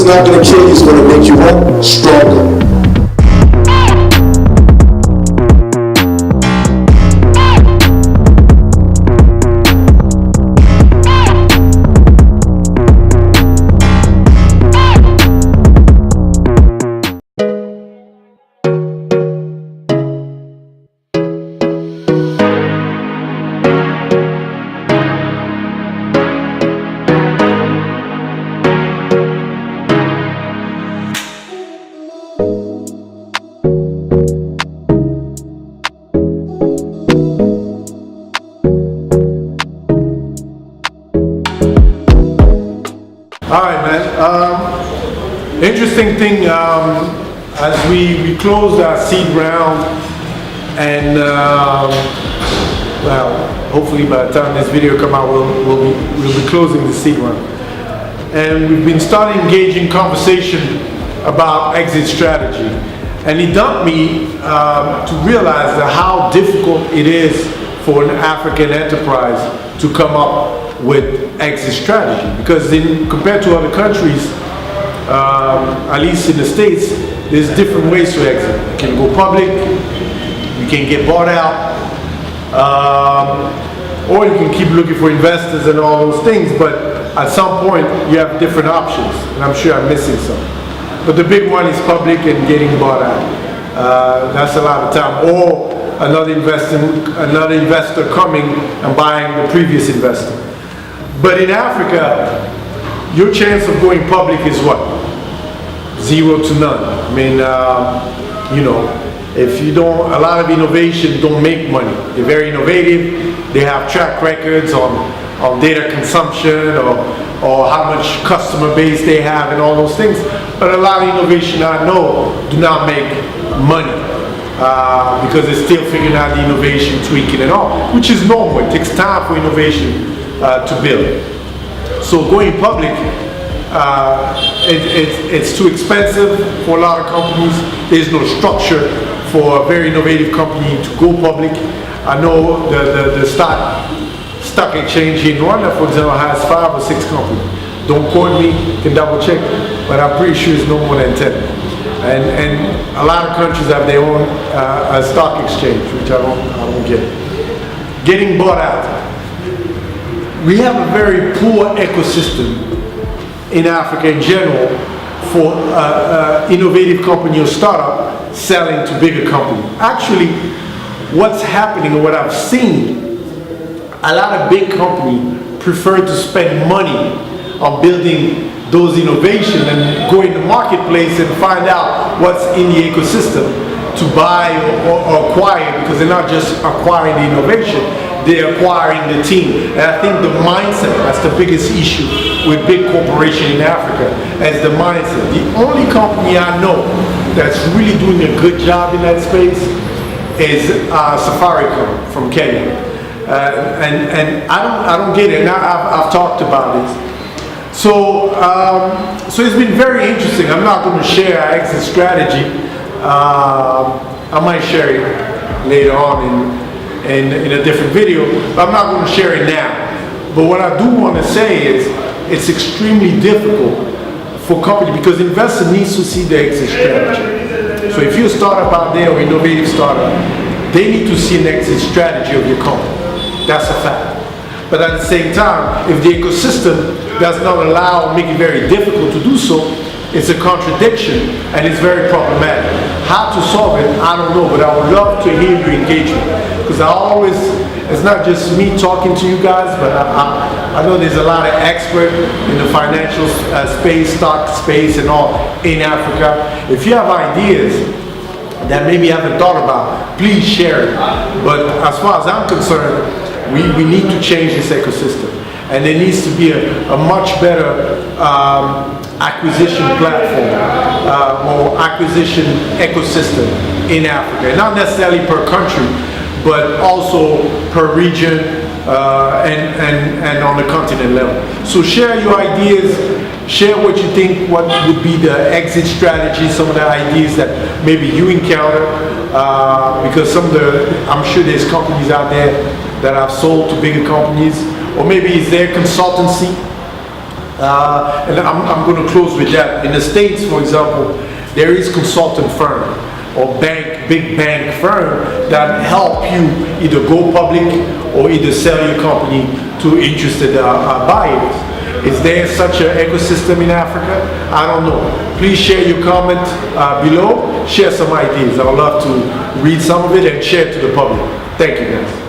not going to kill you, it's going to make you what? Stronger. All right, man. Interesting thing, as we closed our seed round, and well, hopefully by the time this video come out, we'll be closing the seed round. And we've been starting engaging conversation about exit strategy. And it dawned me to realize that how difficult it is for an African enterprise to come up with exit strategy, because compared to other countries, at least in the States, there's different ways to exit. You can go public, you can get bought out, or you can keep looking for investors and all those things, but at some point you have different options, and I'm sure I'm missing some. But the big one is public and getting bought out. That's a lot of time. Or another investor coming and buying the previous investor. But in Africa, your chance of going public is what? 0 to none. I mean, you know, if you don't, a lot of innovation don't make money. They're very innovative. They have track records on data consumption or how much customer base they have and all those things. But a lot of innovation I know do not make money because they're still figuring out the innovation, tweaking and all, which is normal. It takes time for innovation to build. So going public, it's too expensive for a lot of companies. There's no structure for a very innovative company to go public. I know the stock exchange in Rwanda, for example, has 5 or 6 companies. Don't quote me, can double check, but I'm pretty sure it's no more than 10. And a lot of countries have their own stock exchange, which I don't get. Getting bought out. We have a very poor ecosystem in Africa in general for innovative company or startup selling to bigger company. Actually, what's happening or what I've seen, a lot of big companies prefer to spend money on building those innovations and go in the marketplace and find out what's in the ecosystem to buy or acquire, because they're not just acquiring the innovation, they're acquiring the team. And I think the mindset, that's the biggest issue with big corporations in Africa, is the mindset. The only company I know that's really doing a good job in that space is Safaricom from Kenya. And I don't get it. And I've talked about it. So it's been very interesting. I'm not going to share our exit strategy. I might share it later on in a different video, but I'm not going to share it now. But what I do want to say is it's extremely difficult for company, because investor needs to see the exit strategy. So if you're a startup out there or innovative startup, they need to see an exit strategy of your company. That's a fact. But at the same time, if the ecosystem does not allow or make it very difficult to do so, it's a contradiction and it's very problematic. How to solve it, I don't know, but I would love to hear your engagement. Because it's not just me talking to you guys, but I know there's a lot of experts in the financial space, stock space and all in Africa. If you have ideas that maybe you haven't thought about, please share it. But as far as I'm concerned, we need to change this ecosystem. And there needs to be a much better acquisition platform or acquisition ecosystem in Africa. Not necessarily per country, but also per region and on the continent level. So share your ideas, share what you think, what would be the exit strategy, some of the ideas that maybe you encounter, because I'm sure there's companies out there that have sold to bigger companies, or maybe it's their consultancy And I'm going to close with that. In the States, for example, there is consultant firm or big bank firm that help you either go public or either sell your company to interested buyers. Is there such an ecosystem in Africa? I don't know. Please share your comment below. Share some ideas. I would love to read some of it and share it to the public. Thank you, guys.